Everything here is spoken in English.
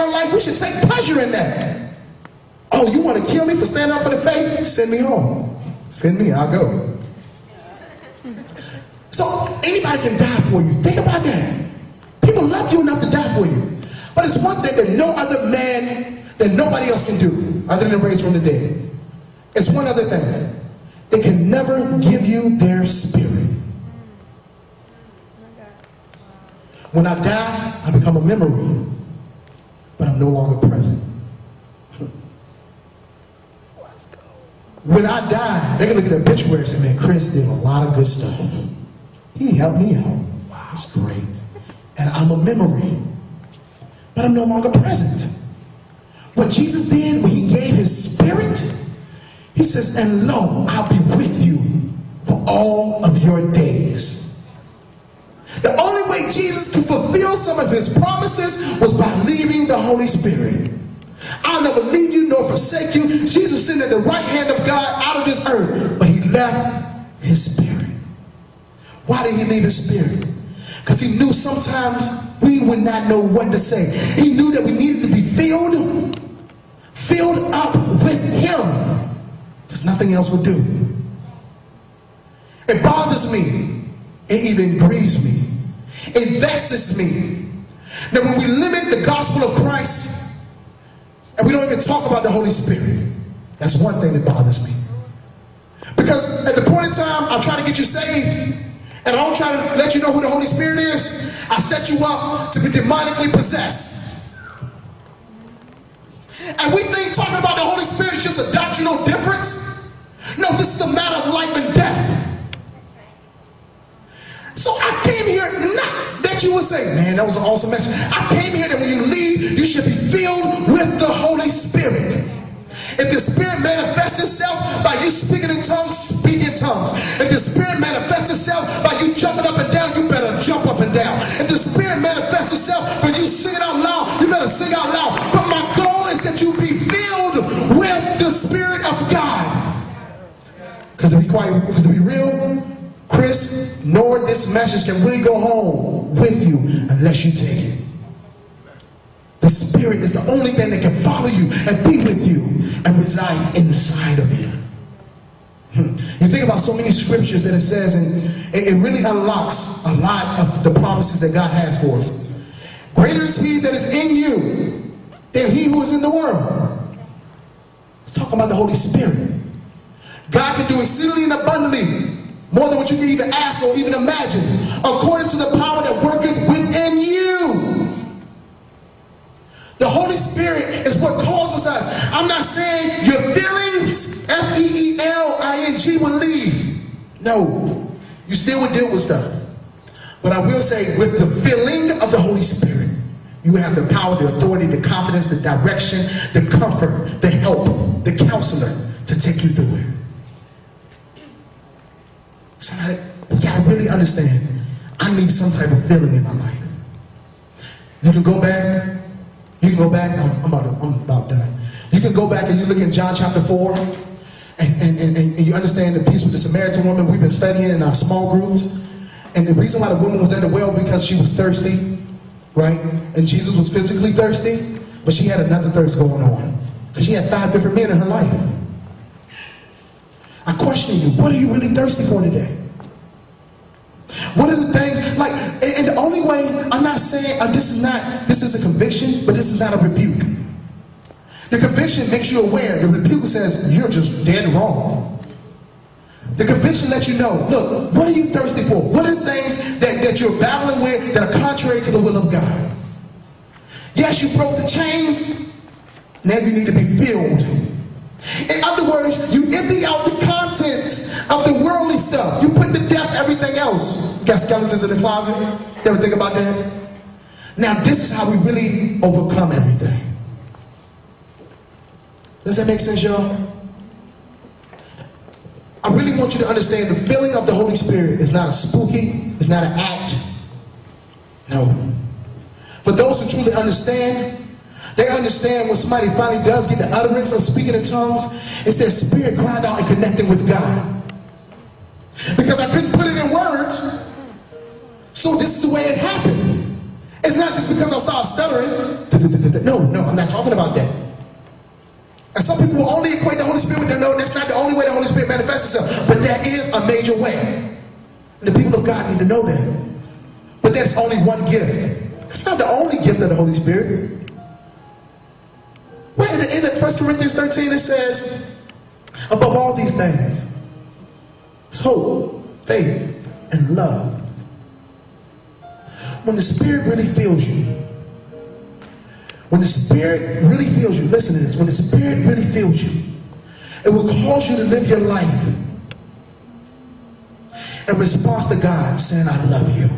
our life, we should take pleasure in that. Oh, you want to kill me for standing up for the faith? Send me home. Send me, I'll go. So anybody can die for you. Think about that. People love you enough to die for you. But it's one thing that no other man, that nobody else can do other than raise from the dead. It's one other thing. They can never give you their spirit. When I die, I become a memory, but I'm no longer present. When I die, they're going to look at the obituary and say, man, Chris did a lot of good stuff. He helped me out. Wow, that's great. And I'm a memory, but I'm no longer present. What Jesus did when he gave his spirit, he says, and lo, I'll be with you for all of your days. The only way Jesus could fulfill some of his promises was by leaving the Holy Spirit. I'll never leave you nor forsake you. Jesus sitting at the right hand of God out of this earth, but he left his spirit. Why did he leave his spirit? Because he knew sometimes we would not know what to say. He knew that we needed to be filled up with him, because nothing else would do. It bothers me. It even grieves me. It vexes me that when we limit the gospel of Christ and we don't even talk about the Holy Spirit, that's one thing that bothers me. Because at the point in time I try to get you saved, and I don't try to let you know who the Holy Spirit is, I set you up to be demonically possessed. And we think talking about the Holy Spirit is just a doctrinal difference. No, this is a matter of life and death. So I came here not that you would say, man, that was an awesome message. I came here that when you leave, you should be filled with the Holy Spirit. If the Spirit manifests itself by you speaking in tongues, speak in tongues. If the Spirit manifests itself by you jumping up and down, you better jump up and down. If the Spirit manifests itself by you singing out loud, you better sing out loud. But my goal is that you be filled with the Spirit of God. Because to be real, Chris, nor this message can really go home with you unless you take it. The Spirit is the only thing that can follow you and be with you and reside inside of you. You think about so many scriptures that it says, and it really unlocks a lot of the promises that God has for us. Greater is he that is in you than he who is in the world. Let's talk about the Holy Spirit. God can do exceedingly and abundantly more than what you can even ask or even imagine, according to the power that worketh within you. The Holy Spirit is what causes us. I'm not saying your feelings, F-E-E-L-I-N-G, will leave. No, you still would deal with stuff. But I will say, with the filling of the Holy Spirit, you have the power, the authority, the confidence, the direction, the comfort, the help, the counselor to take you through it. So we gotta really understand, I need some type of feeling in my life. You can go back, I'm about done. You can go back and you look in John chapter 4, and you understand the peace with the Samaritan woman we've been studying in our small groups. And the reason why the woman was at the well, because she was thirsty, right? And Jesus was physically thirsty, but she had another thirst going on, because she had 5 different men in her life. I question you, what are you really thirsty for today? What are the things, like, and the only way, I'm not saying, this is a conviction, but this is not a rebuke. The conviction makes you aware. The rebuke says, you're just dead wrong. The conviction lets you know, look, what are you thirsty for? What are the things that you're battling with that are contrary to the will of God? Yes, you broke the chains. Now you need to be filled. In other words, you empty out the contents of the worldly stuff. You put to death everything else. You got skeletons in the closet? You ever think about that? Now this is how we really overcome everything. Does that make sense, y'all? I really want you to understand the filling of the Holy Spirit is not a spooky, it's not an act. No. For those who truly understand, they understand when somebody finally does get the utterance of speaking in tongues, it's their spirit crying out and connecting with God. Because I couldn't put it in words, so this is the way it happened. It's not just because I start stuttering. No, I'm not talking about that. And some people will only equate the Holy Spirit with, no, that's not the only way the Holy Spirit manifests itself. But that is a major way. And the people of God need to know that. But that's only one gift. It's not the only gift of the Holy Spirit. Right at the end of 1 Corinthians 13, it says, above all these things, it's hope, faith, and love. When the Spirit really fills you, when the Spirit really fills you, listen to this, when the Spirit really fills you, it will cause you to live your life in response to God saying, I love you.